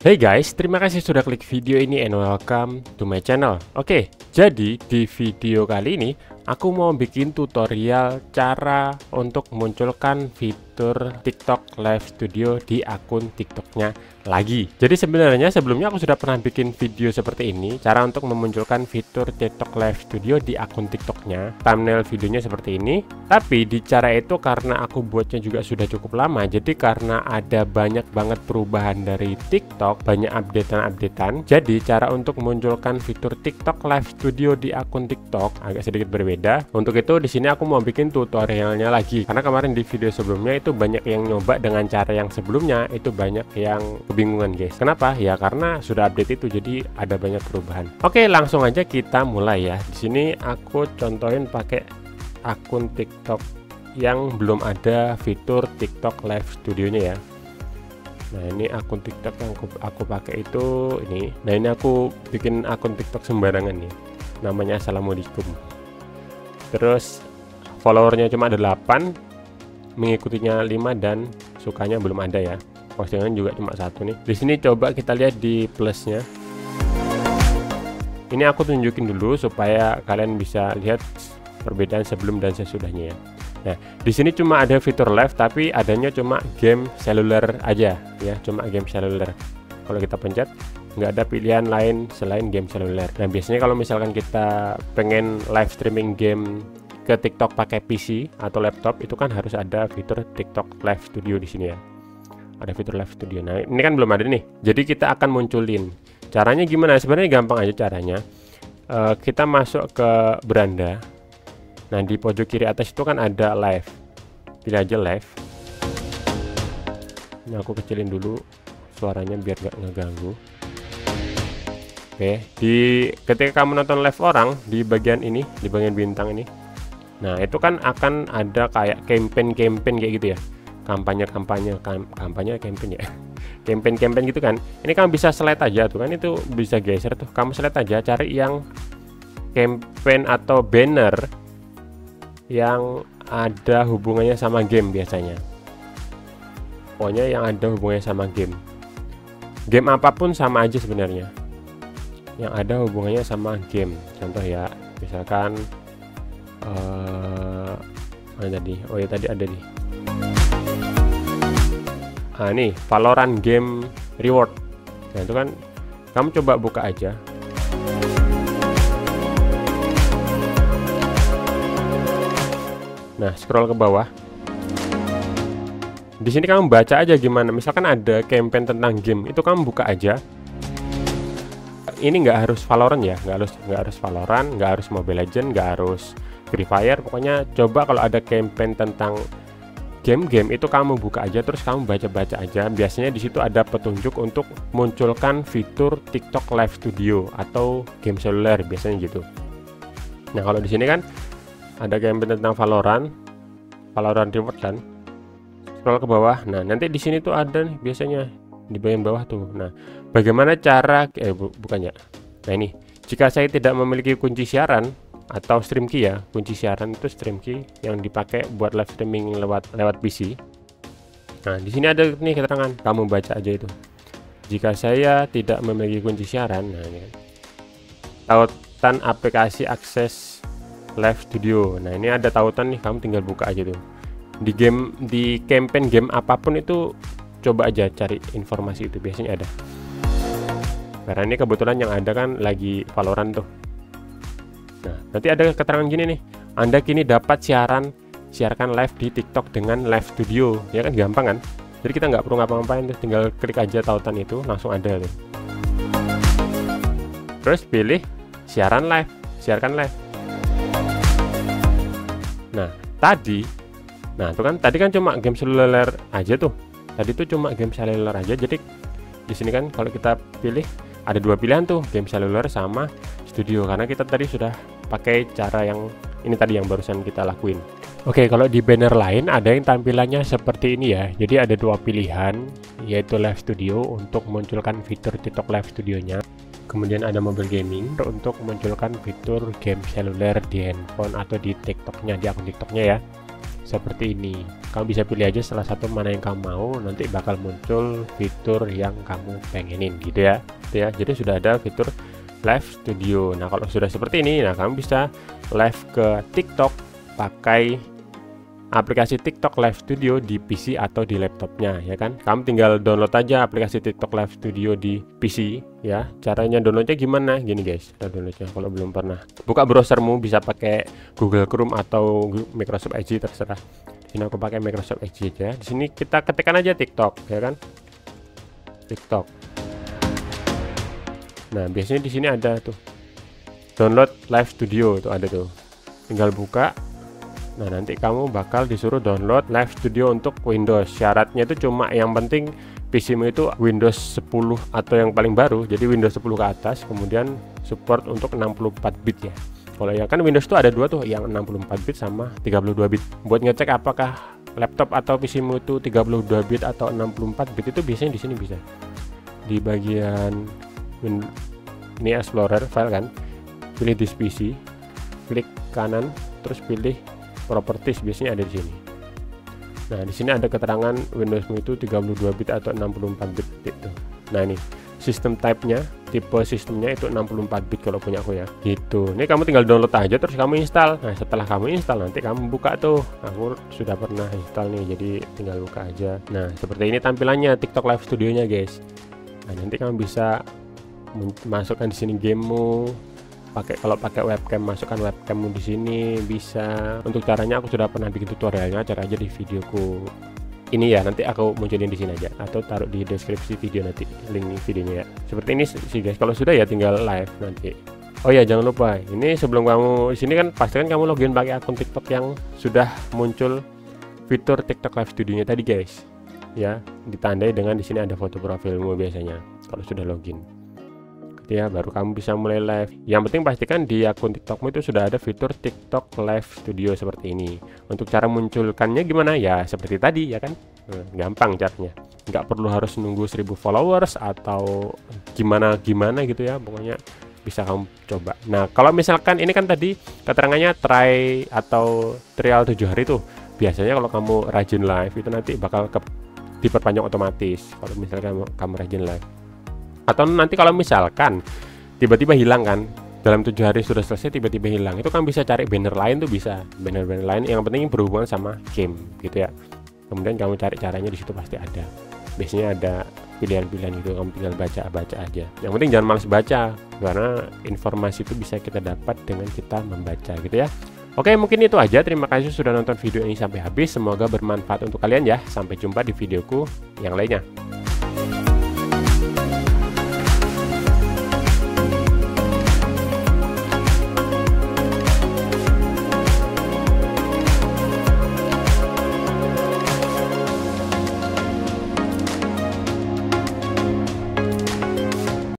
Hey guys, terima kasih sudah klik video ini and welcome to my channel. Oke, jadi di video kali ini aku mau bikin tutorial cara untuk munculkan fitur TikTok Live Studio di akun TikToknya lagi. Jadi sebenarnya sebelumnya aku sudah pernah bikin video seperti ini, cara untuk memunculkan fitur TikTok Live Studio di akun TikToknya. Thumbnail videonya seperti ini. Tapi di cara itu karena aku buatnya juga sudah cukup lama, jadi karena ada banyak banget perubahan dari TikTok, banyak updatean, jadi cara untuk memunculkan fitur TikTok Live Studio di akun TikTok agak sedikit berbeda. Untuk itu di sini aku mau bikin tutorialnya lagi, karena kemarin di video sebelumnya itu banyak yang nyoba dengan cara yang sebelumnya, itu banyak yang kebingungan guys. Kenapa? Ya karena sudah update itu, jadi ada banyak perubahan. Oke, langsung aja kita mulai ya. Di sini aku contohin pakai akun TikTok yang belum ada fitur TikTok Live Studionya ya. Nah, ini akun TikTok yang aku pakai itu ini. Nah, ini aku bikin akun TikTok sembarangan nih. Namanya Assalamualaikum. Terus followernya cuma ada 8, mengikutinya 5 dan sukanya belum ada ya. Postingan juga cuma 1 nih. Di sini coba kita lihat di plusnya. Ini aku tunjukin dulu supaya kalian bisa lihat perbedaan sebelum dan sesudahnya ya. Nah, di sini cuma ada fitur live, tapi adanya cuma game seluler aja ya, cuma game seluler. Kalau kita pencet, nggak ada pilihan lain selain game seluler. Nah, biasanya kalau misalkan kita pengen live streaming game ke TikTok pakai PC atau laptop, itu kan harus ada fitur TikTok Live Studio di sini ya. Ada fitur Live Studio. Nah, ini kan belum ada nih. Jadi kita akan munculin. Caranya gimana? Sebenarnya gampang aja caranya. Kita masuk ke beranda. Nah, di pojok kiri atas itu kan ada live. Pilih aja live. Nah, aku kecilin dulu suaranya biar nggak ngeganggu. Oke, ketika kamu nonton live orang di bagian ini, di bagian bintang ini. Nah, itu kan akan ada kayak campaign kayak gitu ya. Kampanye campaign ya. Campaign gitu kan. Ini kamu bisa select aja tuh kan, itu bisa geser tuh. Kamu select aja, cari yang campaign atau banner yang ada hubungannya sama game biasanya. Pokoknya yang ada hubungannya sama game. Game apapun sama aja sebenarnya. Yang ada hubungannya sama game. Contoh ya, misalkan mana tadi? Oh ya, tadi ada nih. Ah, nih Valorant game reward. Nah, itu kan kamu coba buka aja. Nah, scroll ke bawah. Di sini kamu baca aja gimana. Misalkan ada campaign tentang game, itu kamu buka aja. Ini nggak harus Valorant ya, nggak harus Valorant, nggak harus Mobile Legends, nggak harus Free Fire. Pokoknya coba kalau ada campaign tentang game-game itu kamu buka aja, terus kamu baca-baca aja. Biasanya di situ ada petunjuk untuk munculkan fitur TikTok Live Studio atau game seluler biasanya gitu. Nah, kalau di sini kan ada campaign tentang Valorant reward kan. Scroll ke bawah. Nah, nanti di sini tuh ada nih biasanya di bagian bawah tuh. Nah, bagaimana cara bukannya. Nah, ini jika saya tidak memiliki kunci siaran atau stream key ya, kunci siaran itu stream key yang dipakai buat live streaming lewat PC. Nah, di sini ada nih keterangan, kamu baca aja itu. Jika saya tidak memiliki kunci siaran, nah ini kan. Tautan aplikasi akses Live Studio. Nah, ini ada tautan nih, kamu tinggal buka aja tuh. Di campaign game apapun itu coba aja cari informasi itu, biasanya ada. Karena ini kebetulan yang ada kan lagi Valorant tuh. Nah, nanti ada keterangan gini nih. Anda kini dapat siarkan live di TikTok dengan Live Studio. Ya kan gampang kan? Jadi kita nggak perlu ngapa-ngapain tuh, tinggal klik aja tautan itu, langsung ada tuh. Terus pilih siarkan live. Nah, itu kan tadi kan cuma game seluler aja tuh. Tadi tuh cuma game seluler aja. Jadi di sini kan kalau kita pilih ada 2 pilihan tuh, game seluler sama studio, karena kita tadi sudah pakai cara yang ini tadi yang barusan kita lakuin. Oke, kalau di banner lain ada yang tampilannya seperti ini ya. Jadi ada 2 pilihan, yaitu Live Studio untuk munculkan fitur TikTok Live Studionya. Kemudian ada mobile gaming untuk munculkan fitur game seluler di handphone atau di TikToknya, di akun TikToknya ya. seperti ini. Kamu bisa pilih aja salah satu mana yang kamu mau, nanti bakal muncul fitur yang kamu pengenin gitu ya. Jadi sudah ada fitur live studio. Nah kalau sudah seperti ini, nah kamu bisa live ke TikTok pakai aplikasi TikTok Live Studio di PC atau di laptopnya, ya kan. Kamu tinggal download aja aplikasi TikTok Live Studio di PC ya. Caranya downloadnya gimana? Gini guys, kita downloadnya kalau belum pernah. Buka browsermu, bisa pakai Google Chrome atau Microsoft Edge, terserah. Di sini aku pakai Microsoft Edge aja. Di sini kita ketikkan aja TikTok, ya kan. TikTok. Nah biasanya di sini ada tuh download Live Studio, tuh ada tuh. Tinggal buka. Nah nanti kamu bakal disuruh download Live Studio untuk Windows. Syaratnya itu cuma yang penting PC-mu itu Windows 10 atau yang paling baru, jadi Windows 10 ke atas, kemudian support untuk 64 bit ya. Kalau yang kan Windows itu ada dua tuh, yang 64 bit sama 32 bit. Buat ngecek apakah laptop atau PC-mu itu 32 bit atau 64 bit, itu biasanya di sini bisa. Di bagian ini Explorer file kan, pilih this PC, klik kanan, terus pilih properties, biasanya ada di sini. Nah di sini ada keterangan Windowsmu itu 32 bit atau 64 bit gitu. Nah ini sistem type-nya, tipe sistemnya itu 64 bit kalau punya aku ya gitu. Ini kamu tinggal download aja terus kamu install. Nah setelah kamu install nanti kamu buka tuh. Aku sudah pernah install nih, jadi tinggal buka aja. Nah seperti ini tampilannya TikTok Live Studio-nya guys. Nah nanti kamu bisa masukkan di sini gamemu. Kalau pakai webcam, masukkan webcammu di sini bisa. Untuk caranya aku sudah pernah bikin tutorialnya, cari aja di videoku ini ya, nanti aku munculin di sini aja atau taruh di deskripsi video nanti link videonya ya. Seperti ini sih guys. Kalau sudah ya tinggal live nanti. Oh ya jangan lupa, ini sebelum kamu di sini kan pastikan kamu login pakai akun TikTok yang sudah muncul fitur TikTok Live Studio-nya tadi guys. Ya, ditandai dengan di sini ada foto profilmu biasanya kalau sudah login. Ya baru kamu bisa mulai live. Yang penting pastikan di akun TikTokmu itu sudah ada fitur TikTok Live Studio seperti ini. Untuk cara munculkannya gimana ya, seperti tadi ya kan. Gampang caranya, nggak perlu harus nunggu 1000 followers atau gimana gitu ya, pokoknya bisa kamu coba. Nah kalau misalkan ini kan tadi keterangannya try atau trial 7 hari tuh, biasanya kalau kamu rajin live itu nanti bakal diperpanjang otomatis kalau misalkan kamu rajin live. Atau nanti kalau misalkan tiba-tiba hilang kan, dalam 7 hari sudah selesai tiba-tiba hilang, itu kan bisa cari banner lain tuh, bisa banner-banner lain yang penting berhubungan sama game gitu ya. Kemudian kamu cari caranya di situ pasti ada. Biasanya ada pilihan-pilihan gitu, kamu tinggal baca aja. Yang penting jangan malas baca, karena informasi itu bisa kita dapat dengan kita membaca gitu ya. Oke, mungkin itu aja. Terima kasih sudah nonton video ini sampai habis. Semoga bermanfaat untuk kalian ya. Sampai jumpa di videoku yang lainnya.